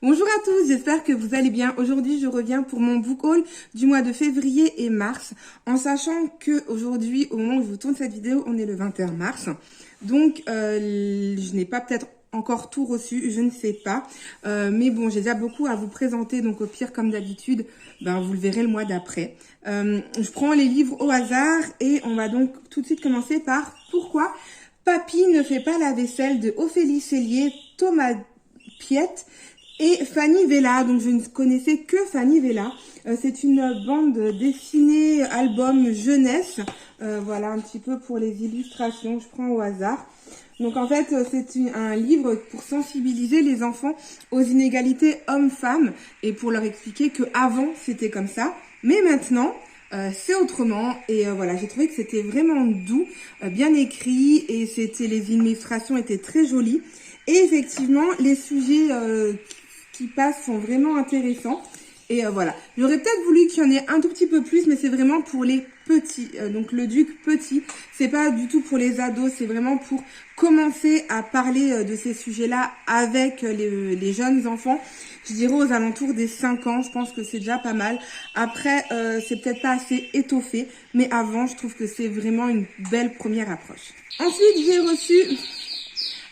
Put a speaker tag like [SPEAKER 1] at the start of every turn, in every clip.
[SPEAKER 1] Bonjour à tous, j'espère que vous allez bien. Aujourd'hui, je reviens pour mon book haul du mois de février et mars, en sachant que aujourd'hui, au moment où je vous tourne cette vidéo, on est le 21 mars. Donc, je n'ai pas peut-être encore tout reçu, je ne sais pas. Mais bon, j'ai déjà beaucoup à vous présenter, donc au pire, comme d'habitude, vous le verrez le mois d'après. Je prends les livres au hasard et on va donc tout de suite commencer par Pourquoi Papy ne fait pas la vaisselle de Ophélie Cellier, Thomas Piette et Fanny Vella. Donc je ne connaissais que Fanny Vella. C'est une bande dessinée album jeunesse. Voilà un petit peu pour les illustrations, je prends au hasard. Donc en fait c'est un livre pour sensibiliser les enfants aux inégalités hommes-femmes et pour leur expliquer que avant c'était comme ça, mais maintenant c'est autrement. Et voilà, j'ai trouvé que c'était vraiment doux, bien écrit, et les illustrations étaient très jolies. Et effectivement, les sujets qui passent sont vraiment intéressants. Et voilà, j'aurais peut-être voulu qu'il y en ait un tout petit peu plus, mais c'est vraiment pour les petits. Donc le duc petit, c'est pas du tout pour les ados, c'est vraiment pour commencer à parler de ces sujets-là avec les jeunes enfants. Je dirais aux alentours des 5 ans, je pense que c'est déjà pas mal. Après, c'est peut-être pas assez étoffé, mais avant, je trouve que c'est vraiment une belle première approche. Ensuite, j'ai reçu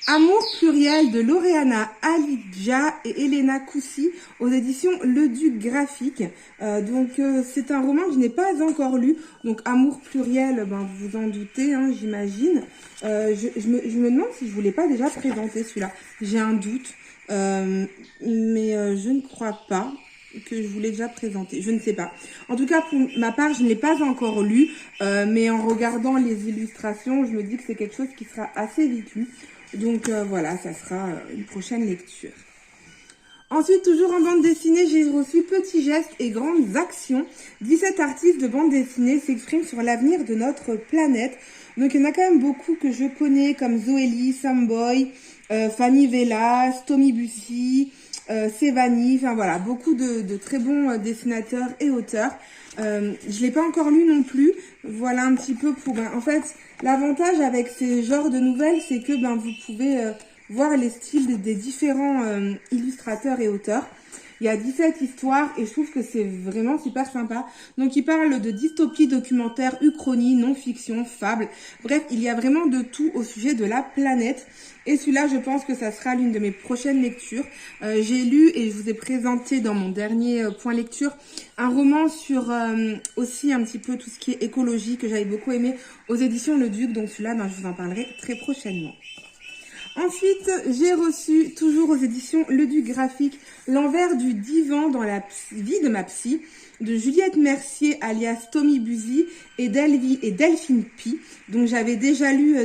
[SPEAKER 1] Amour pluriel de Loreana Alidja et Elena Coussi aux éditions Le Duc Graphique. C'est un roman que je n'ai pas encore lu. Donc Amour pluriel, vous vous en doutez, hein, j'imagine. Je me demande si je voulais pas déjà présenter celui-là. J'ai un doute, mais je ne crois pas que je voulais déjà présenter. Je ne sais pas. En tout cas, pour ma part, je ne l'ai pas encore lu, mais en regardant les illustrations, je me dis que c'est quelque chose qui sera assez vite lu. Donc voilà, ça sera une prochaine lecture. Ensuite, toujours en bande dessinée, j'ai reçu Petits gestes et grandes actions. 17 artistes de bande dessinée s'expriment sur l'avenir de notre planète. Donc il y en a quand même beaucoup que je connais, comme Zoélie, Samboy, Fanny Vella, Stomy Bussy, Sévani, enfin voilà, beaucoup de très bons dessinateurs et auteurs. Je l'ai pas encore lu non plus. Voilà un petit peu pour... en fait, l'avantage avec ces genres de nouvelles, c'est que vous pouvez voir les styles des différents illustrateurs et auteurs. Il y a 17 histoires et je trouve que c'est vraiment super sympa. Donc il parle de dystopie, documentaire, uchronie, non-fiction, fable. Bref, il y a vraiment de tout au sujet de la planète. Et celui-là, je pense que ça sera l'une de mes prochaines lectures. J'ai lu et je vous ai présenté dans mon dernier point lecture un roman sur aussi un petit peu tout ce qui est écologie que j'avais beaucoup aimé aux éditions Le Duc. Donc celui-là, je vous en parlerai très prochainement. Ensuite, j'ai reçu, toujours aux éditions Le Duc Graphique, L'envers du divan dans la vie de ma psy, de Juliette Mercier, alias Stomy Bussy, et Delphine Pi. Donc j'avais déjà lu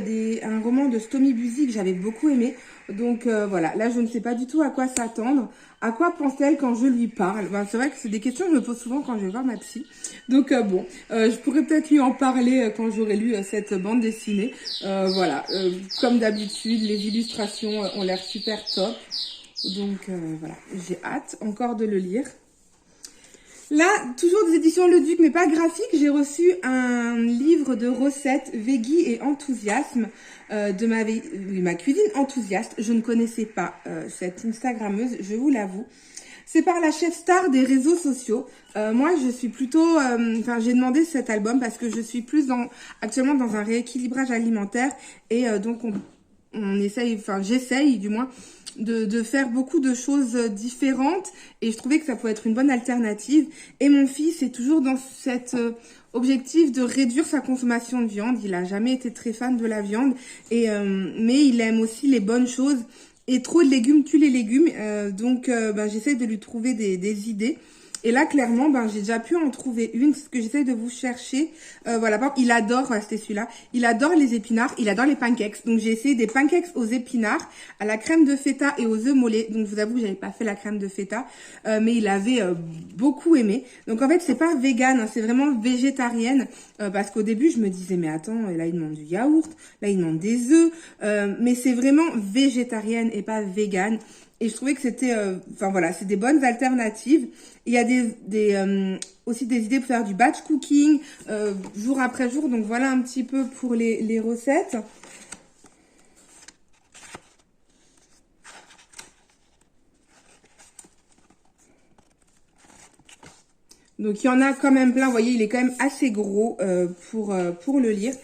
[SPEAKER 1] un roman de Stomy Bussy que j'avais beaucoup aimé. Donc voilà, là je ne sais pas du tout à quoi s'attendre. À quoi pense-t-elle quand je lui parle? C'est vrai que c'est des questions que je me pose souvent quand je vais voir ma psy. Donc je pourrais peut-être lui en parler quand j'aurai lu cette bande dessinée. Voilà, comme d'habitude, les illustrations ont l'air super top. Donc voilà, j'ai hâte encore de le lire. Là, toujours des éditions Le Duc, mais pas graphique, j'ai reçu un livre de recettes Veggie et Enthousiasme de ma cuisine enthousiaste. Je ne connaissais pas cette Instagrammeuse, je vous l'avoue. C'est par la chef star des réseaux sociaux. Moi, je suis plutôt... j'ai demandé cet album parce que je suis plus actuellement dans un rééquilibrage alimentaire. Et donc, on essaye, j'essaye du moins, de faire beaucoup de choses différentes. Et je trouvais que ça pouvait être une bonne alternative. Et mon fils est toujours dans cet objectif de réduire sa consommation de viande. Il a jamais été très fan de la viande. Mais il aime aussi les bonnes choses. Et trop de légumes tue les légumes, j'essaie de lui trouver des idées. Et là, clairement, j'ai déjà pu en trouver une, c'est ce que j'essaie de vous chercher. Voilà, par exemple, il adore, c'était celui-là, il adore les épinards, il adore les pancakes. Donc j'ai essayé des pancakes aux épinards, à la crème de feta et aux œufs mollets. Donc je vous avoue que j'avais pas fait la crème de feta, mais il avait beaucoup aimé. Donc en fait, c'est pas vegan, hein, c'est vraiment végétarienne, parce qu'au début, je me disais, mais attends, là il demande du yaourt, là il demande des œufs, mais c'est vraiment végétarienne et pas vegan. Et je trouvais que c'était, c'est des bonnes alternatives. Il y a aussi des idées pour faire du batch cooking, jour après jour. Donc voilà un petit peu pour les recettes. Donc il y en a quand même plein, vous voyez, il est quand même assez gros pour le lire.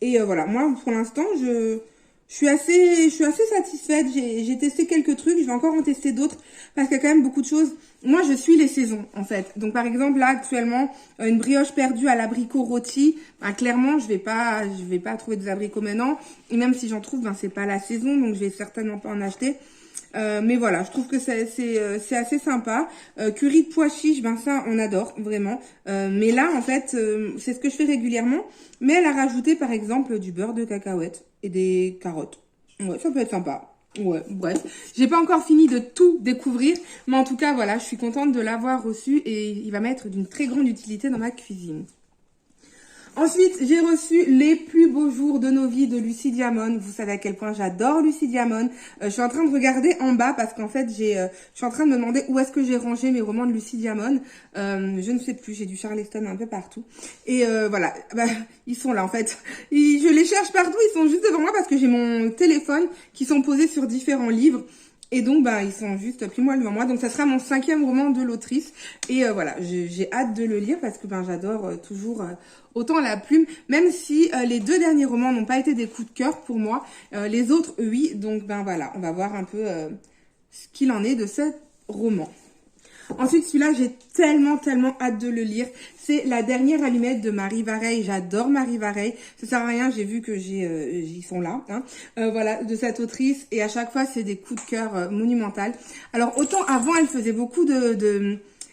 [SPEAKER 1] Et voilà, moi pour l'instant, je suis assez satisfaite. J'ai testé quelques trucs, je vais encore en tester d'autres parce qu'il y a quand même beaucoup de choses. Moi, je suis les saisons en fait. Donc par exemple là actuellement, une brioche perdue à l'abricot rôti, ben, clairement je vais pas trouver des abricots maintenant. Et même si j'en trouve, ben c'est pas la saison, donc je vais certainement pas en acheter. Mais voilà, je trouve que c'est assez sympa. Curry de pois chiches, ben ça on adore vraiment. Mais là en fait, c'est ce que je fais régulièrement. Mais elle a rajouté par exemple du beurre de cacahuète et des carottes. Ouais, ça peut être sympa. Ouais, bref. J'ai pas encore fini de tout découvrir, mais en tout cas voilà, je suis contente de l'avoir reçu et il va m'être d'une très grande utilité dans ma cuisine. Ensuite, j'ai reçu Les plus beaux jours de nos vies de Lucie Diamond. Vous savez à quel point j'adore Lucie Diamond. Je suis en train de regarder en bas parce qu'en fait, je suis en train de me demander où est-ce que j'ai rangé mes romans de Lucie Diamond. Je ne sais plus, j'ai du Charleston un peu partout. Et voilà, bah, ils sont là en fait. Je les cherche partout, ils sont juste devant moi parce que j'ai mon téléphone qui sont posés sur différents livres. Et donc, bah, ils sont juste pile moi devant moi. Donc, ça sera mon 5e roman de l'autrice. Et voilà, j'ai hâte de le lire parce que ben j'adore toujours autant la plume. Même si les 2 derniers romans n'ont pas été des coups de cœur pour moi. Les autres, oui. Donc, ben voilà, on va voir un peu ce qu'il en est de ce roman. Ensuite, celui-là, j'ai tellement hâte de le lire. C'est La dernière allumette de Marie Vareille. J'adore Marie Vareille. Ça sert à rien, j'ai vu que ils sont là. Hein. Voilà, de cette autrice. Et à chaque fois, c'est des coups de cœur monumentaux. Alors, autant avant, elle faisait beaucoup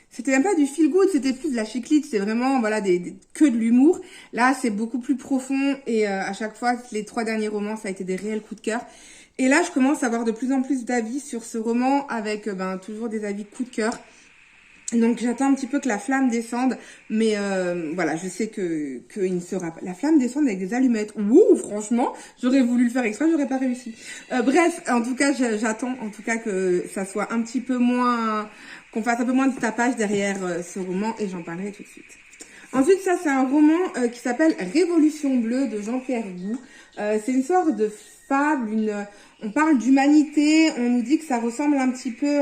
[SPEAKER 1] c'était même pas du feel good, c'était plus de la chiclite, c'est vraiment voilà que de l'humour. Là, c'est beaucoup plus profond et à chaque fois, les 3 derniers romans, ça a été des réels coups de cœur. Et là, je commence à avoir de plus en plus d'avis sur ce roman avec toujours des avis coup de cœur. Donc j'attends un petit peu que la flamme descende, mais voilà, je sais que il ne sera pas. La flamme descend avec des allumettes. Ouh, franchement, j'aurais voulu le faire exprès, j'aurais pas réussi. Bref, en tout cas, j'attends en tout cas que ça soit un petit peu moins, qu'on fasse un peu moins de tapage derrière ce roman et j'en parlerai tout de suite. Ensuite, ça c'est un roman qui s'appelle Révolution bleue de Jean-Pierre Gou. C'est une sorte de fable, on parle d'humanité, on nous dit que ça ressemble un petit peu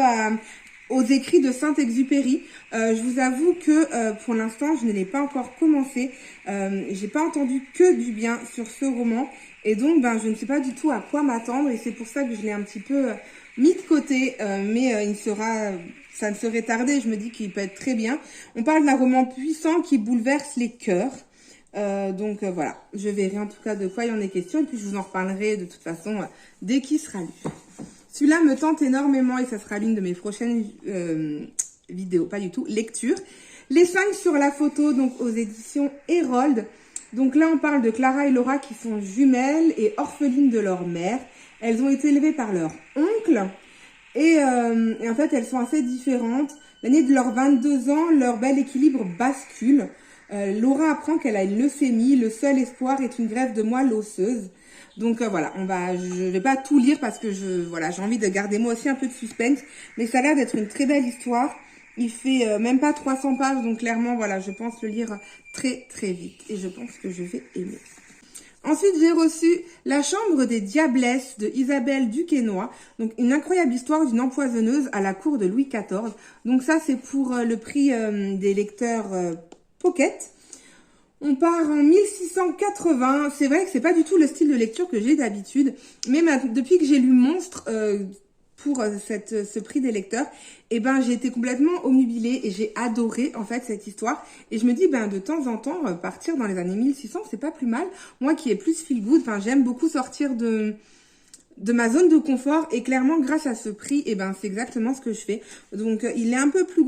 [SPEAKER 1] aux écrits de Saint-Exupéry. Je vous avoue que pour l'instant, je ne l'ai pas encore commencé. J'ai pas entendu que du bien sur ce roman. Et donc, je ne sais pas du tout à quoi m'attendre. Et c'est pour ça que je l'ai un petit peu mis de côté. Mais ça ne serait tardé. Je me dis qu'il peut être très bien. On parle d'un roman puissant qui bouleverse les cœurs. Donc voilà, je verrai en tout cas de quoi il en est question. Et puis, je vous en reparlerai de toute façon dès qu'il sera lu. Celui-là me tente énormément et ça sera l'une de mes prochaines vidéos, pas du tout, lecture. Les 5 sur la photo, donc aux éditions Hérold. Donc là, on parle de Clara et Laura qui sont jumelles et orphelines de leur mère. Elles ont été élevées par leur oncle et en fait, elles sont assez différentes. L'année de leurs 22 ans, leur bel équilibre bascule. Laura apprend qu'elle a une leucémie. Le seul espoir est une greffe de moelle osseuse. Donc voilà, je vais pas tout lire parce que j'ai envie de garder moi aussi un peu de suspense, mais ça a l'air d'être une très belle histoire. Il fait même pas 300 pages, donc clairement voilà, je pense le lire très vite et je pense que je vais aimer. Ensuite, j'ai reçu La chambre des diablesses de Isabelle Duquesnoy, donc une incroyable histoire d'une empoisonneuse à la cour de Louis XIV. Donc ça, c'est pour le prix des lecteurs Pocket. On part en 1680. C'est vrai que c'est pas du tout le style de lecture que j'ai d'habitude, mais depuis que j'ai lu Monstre pour ce prix des lecteurs, j'ai été complètement omnubilée et j'ai adoré en fait cette histoire. Et je me dis de temps en temps partir dans les années 1600, c'est pas plus mal. Moi qui ai plus feel good, j'aime beaucoup sortir de ma zone de confort et clairement grâce à ce prix c'est exactement ce que je fais. Donc il est un peu plus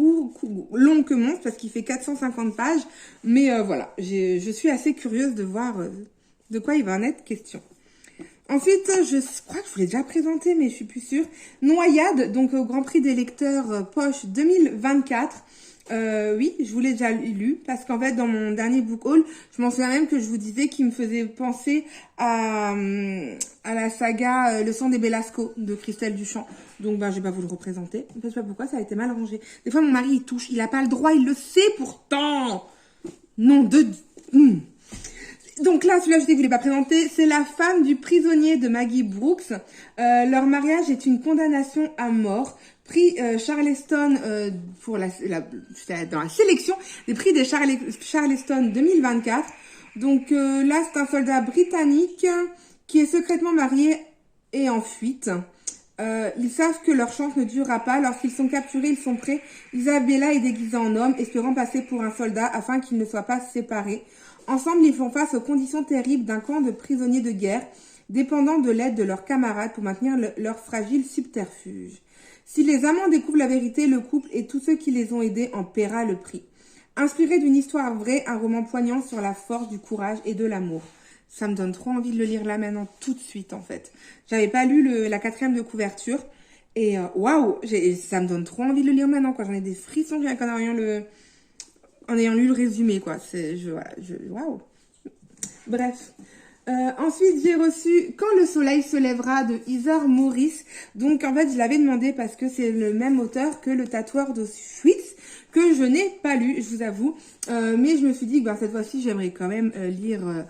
[SPEAKER 1] long que Monstre parce qu'il fait 450 pages, mais voilà, je suis assez curieuse de voir de quoi il va en être question. Ensuite, je crois que je vous l'ai déjà présenté, mais je suis plus sûre. Noyade, donc au Grand Prix des lecteurs Poche 2024. Oui, je vous l'ai déjà lu parce qu'en fait dans mon dernier book haul, je m'en souviens même que je vous disais qu'il me faisait penser à la saga Le sang des Belasco de Christelle Duchamp. Donc je vais pas vous le représenter. Je sais pas pourquoi, ça a été mal rangé. Des fois mon mari il touche, il a pas le droit, il le sait pourtant. Non de Donc là, celui-là, je ne vous l'ai pas présenté, c'est La femme du prisonnier de Maggie Brooks. Leur mariage est une condamnation à mort. prix Charleston dans la sélection des prix des Charleston 2024. Donc là, c'est un soldat britannique qui est secrètement marié et en fuite. Ils savent que leur chance ne durera pas. Lorsqu'ils sont capturés, ils sont prêts. Isabella est déguisée en homme, espérant passer pour un soldat afin qu'ils ne soient pas séparés. Ensemble, ils font face aux conditions terribles d'un camp de prisonniers de guerre, dépendant de l'aide de leurs camarades pour maintenir leur fragile subterfuge. Si les amants découvrent la vérité, le couple et tous ceux qui les ont aidés en paiera le prix. Inspiré d'une histoire vraie, un roman poignant sur la force du courage et de l'amour. Ça me donne trop envie de le lire là maintenant, tout de suite en fait. J'avais pas lu la 4e de couverture et waouh, ça me donne trop envie de le lire maintenant quoi. J'en ai des frissons en ayant lu le résumé quoi. Waouh. Bref. Ensuite, j'ai reçu Quand le soleil se lèvera de Heather Morris. Donc, en fait, je l'avais demandé parce que c'est le même auteur que Le tatoueur d'Auschwitz, que je n'ai pas lu, je vous avoue. Mais je me suis dit que cette fois-ci, j'aimerais quand même lire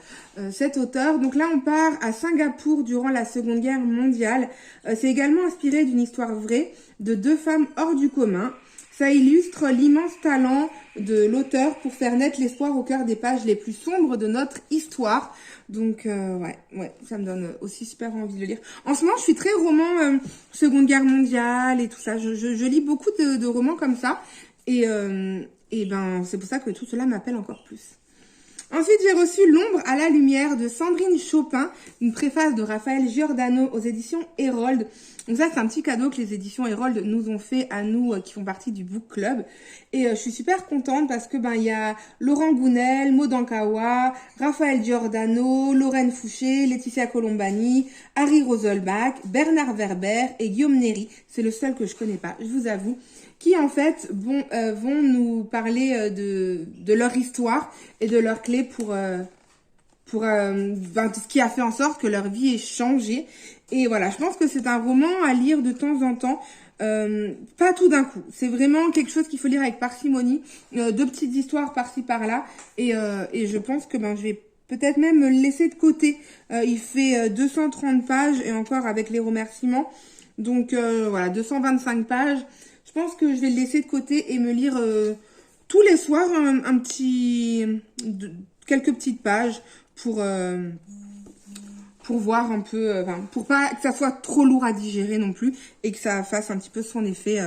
[SPEAKER 1] cet auteur. Donc là, on part à Singapour durant la Seconde Guerre mondiale. C'est également inspiré d'une histoire vraie de 2 femmes hors du commun. Ça illustre l'immense talent de l'auteur pour faire naître l'espoir au cœur des pages les plus sombres de notre histoire. Donc, ouais, ça me donne aussi super envie de le lire. En ce moment, je suis très roman Seconde Guerre mondiale et tout ça. Je lis beaucoup de romans comme ça. Et c'est pour ça que tout cela m'appelle encore plus. Ensuite, j'ai reçu L'ombre à la lumière de Sandrine Chopin, une préface de Raphaël Giordano aux éditions Hérold. Donc ça, c'est un petit cadeau que les éditions Hérold nous ont fait à nous qui font partie du Book Club. Et je suis super contente parce que il y a Laurent Gounel, Maud Ankawa, Raphaël Giordano, Lorraine Fouché, Laetitia Colombani, Harry Roselbach, Bernard Werber et Guillaume Néry. C'est le seul que je connais pas, je vous avoue, qui en fait vont nous parler de leur histoire et de leurs clés pour ce qui a fait en sorte que leur vie ait changé. Et voilà, je pense que c'est un roman à lire de temps en temps, pas tout d'un coup. C'est vraiment quelque chose qu'il faut lire avec parcimonie, 2 petites histoires par-ci par-là. Et je pense que je vais peut-être même me le laisser de côté. Il fait 230 pages et encore avec les remerciements. Donc voilà, 225 pages. Je pense que je vais le laisser de côté et me lire tous les soirs quelques petites pages pour voir un peu, pour pas que ça soit trop lourd à digérer non plus et que ça fasse un petit peu son effet.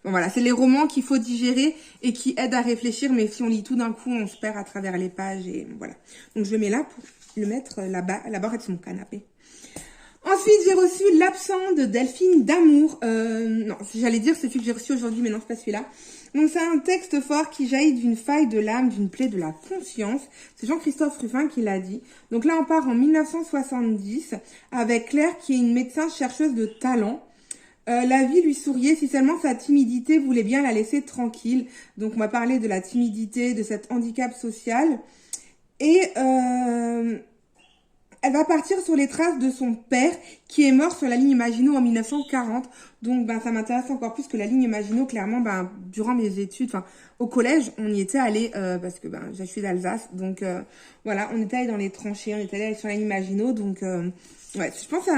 [SPEAKER 1] Voilà, c'est les romans qu'il faut digérer et qui aident à réfléchir, mais si on lit tout d'un coup, on se perd à travers les pages et voilà. Donc je le mets là pour le mettre là-bas, à la barrette de mon canapé. Ensuite, j'ai reçu L'absent de Delphine D'Amour. Non, j'allais dire c'est celui que j'ai reçu aujourd'hui, mais non, c'est pas celui-là. Donc, c'est un texte fort qui jaillit d'une faille de l'âme, d'une plaie de la conscience. C'est Jean-Christophe Ruffin qui l'a dit. Donc là, on part en 1970 avec Claire, qui est une médecin chercheuse de talent. La vie lui souriait si seulement sa timidité voulait bien la laisser tranquille. Donc, on va parler de la timidité, de cet handicap social. Et elle va partir sur les traces de son père qui est mort sur la ligne Maginot en 1940. Donc, ça m'intéresse encore plus que la ligne Maginot. Clairement, durant mes études, au collège, on y était allé parce que je suis d'Alsace. Donc, voilà, on était allé dans les tranchées, on était allé sur la ligne Maginot. Donc, ouais, je pense que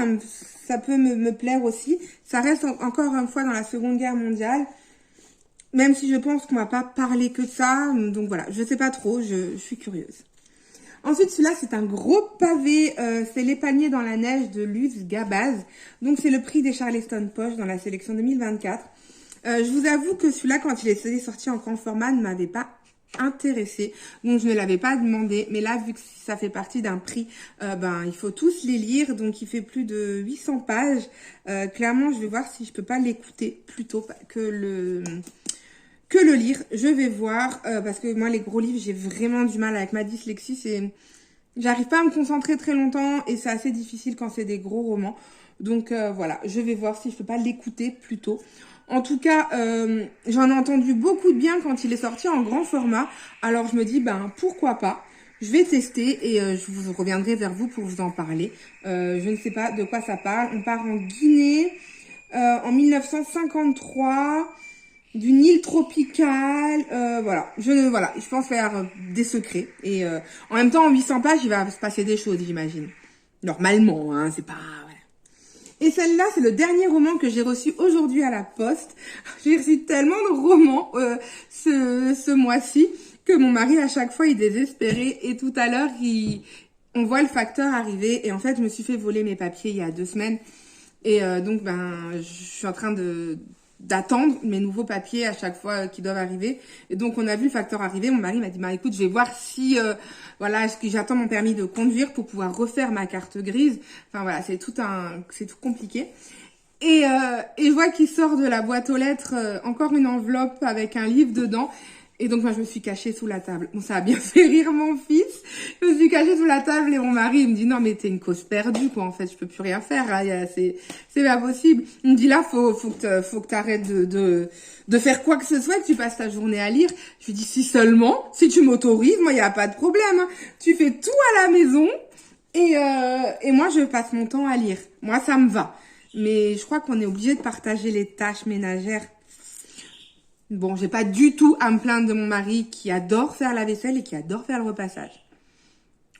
[SPEAKER 1] ça peut me plaire aussi. Ça reste encore une fois dans la Seconde Guerre mondiale. Même si je pense qu'on va pas parler que de ça. Donc, voilà, je sais pas trop, je suis curieuse. Ensuite, celui-là, c'est un gros pavé. C'est Les Palmiers dans la neige de Luz Gabaz. Donc, c'est le prix des Charleston Poche dans la sélection 2024. Je vous avoue que celui-là, quand il est sorti en grand format, ne m'avait pas intéressé. Donc, je ne l'avais pas demandé. Mais là, vu que ça fait partie d'un prix, il faut tous les lire. Donc, il fait plus de 800 pages. Clairement, je vais voir si je peux pas l'écouter plutôt que le lire. Je vais voir, parce que moi, les gros livres, j'ai vraiment du mal avec ma dyslexie. J'arrive pas à me concentrer très longtemps et c'est assez difficile quand c'est des gros romans. Donc, voilà, je vais voir si je peux pas l'écouter plutôt. En tout cas, j'en ai entendu beaucoup de bien quand il est sorti en grand format. Alors, je me dis, pourquoi pas. Je vais tester et je vous reviendrai vers vous pour vous en parler. Je ne sais pas de quoi ça parle. On part en Guinée en 1953... d'une île tropicale, voilà. Je pense faire des secrets. Et en même temps, en 800 pages, il va se passer des choses, j'imagine. Normalement, c'est pas... Voilà. Et celle-là, c'est le dernier roman que j'ai reçu aujourd'hui à la poste. J'ai reçu tellement de romans ce mois-ci que mon mari, à chaque fois, il est désespéré. Et tout à l'heure, on voit le facteur arriver. Et en fait, je me suis fait voler mes papiers il y a 2 semaines. Et donc, je suis en train d'attendre mes nouveaux papiers à chaque fois qui doivent arriver. Et donc, on a vu le facteur arriver. Mon mari m'a dit, écoute, je vais voir si, est-ce que j'attends mon permis de conduire pour pouvoir refaire ma carte grise. Enfin, voilà, c'est tout compliqué. Et je vois qu'il sort de la boîte aux lettres encore une enveloppe avec un livre dedans. Et donc, moi, je me suis cachée sous la table. Bon, ça a bien fait rire mon fils. Je me suis cachée sous la table et mon mari, il me dit, non, mais t'es une cause perdue, quoi. En fait, je peux plus rien faire. Là, c'est pas possible. Il me dit, là, faut que t'arrêtes de faire quoi que ce soit, que tu passes ta journée à lire. Je lui dis, si tu m'autorises, moi, il y a pas de problème. Hein. Tu fais tout à la maison et moi, je passe mon temps à lire. Moi, ça me va. Mais je crois qu'on est obligé de partager les tâches ménagères. Bon, j'ai pas du tout à me plaindre de mon mari qui adore faire la vaisselle et qui adore faire le repassage.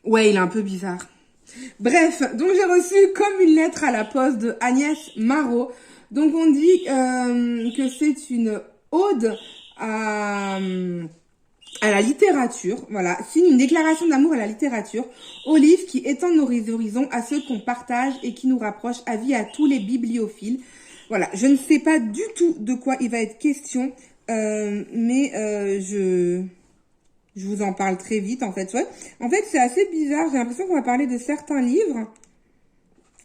[SPEAKER 1] Ouais, il est un peu bizarre. Bref, donc j'ai reçu comme une lettre à la poste de Agnès Marot. Donc on dit que c'est une ode à la littérature. Voilà, signe une déclaration d'amour à la littérature, au livre qui étend nos horizons à ceux qu'on partage et qui nous rapproche à vie à tous les bibliophiles. Voilà, je ne sais pas du tout de quoi il va être question. Mais je vous en parle très vite en fait. Ouais. En fait, c'est assez bizarre. J'ai l'impression qu'on va parler de certains livres.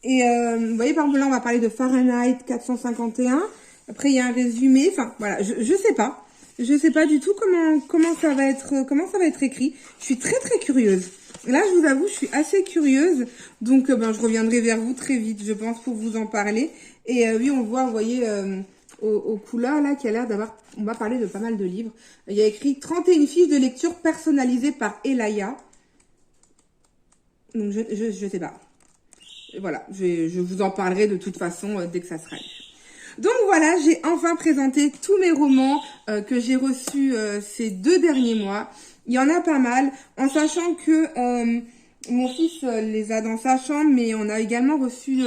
[SPEAKER 1] Et vous voyez, par exemple, là, on va parler de Fahrenheit 451. Après, il y a un résumé. Enfin, voilà, je sais pas. Je sais pas du tout comment ça va être écrit. Je suis très très curieuse. Là, je vous avoue, je suis assez curieuse. Donc, je reviendrai vers vous très vite, je pense, pour vous en parler. Et oui, on voit, vous voyez... aux couleurs là qui a l'air d'avoir, on va parler de pas mal de livres. Il y a écrit 31 fiches de lecture personnalisées par Elaya. Donc je sais pas. Voilà, je vous en parlerai de toute façon dès que ça sera lu. Donc voilà, j'ai enfin présenté tous mes romans que j'ai reçus ces 2 derniers mois. Il y en a pas mal, en sachant que mon fils les a dans sa chambre, mais on a également reçu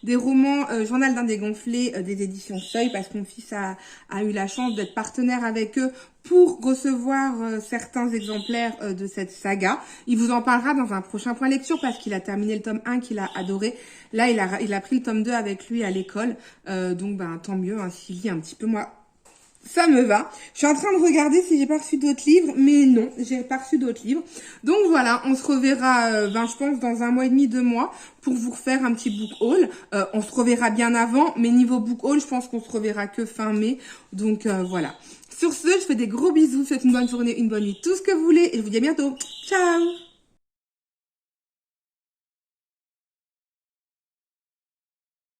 [SPEAKER 1] des romans Journal d'un dégonflé des éditions Seuil, parce que mon fils a eu la chance d'être partenaire avec eux pour recevoir certains exemplaires de cette saga. Il vous en parlera dans un prochain point lecture, parce qu'il a terminé le tome 1 qu'il a adoré. Là, il a pris le tome 2 avec lui à l'école, donc tant mieux, hein, s'il lit un petit peu, moi... Ça me va. Je suis en train de regarder si j'ai pas reçu d'autres livres, mais non, j'ai pas reçu d'autres livres. Donc voilà, on se reverra, je pense, dans 1 mois et demi, 2 mois, pour vous refaire un petit book haul. On se reverra bien avant, mais niveau book haul, je pense qu'on se reverra que fin mai. Donc voilà. Sur ce, je fais des gros bisous, je vous souhaite une bonne journée, une bonne nuit, tout ce que vous voulez, et je vous dis à bientôt. Ciao!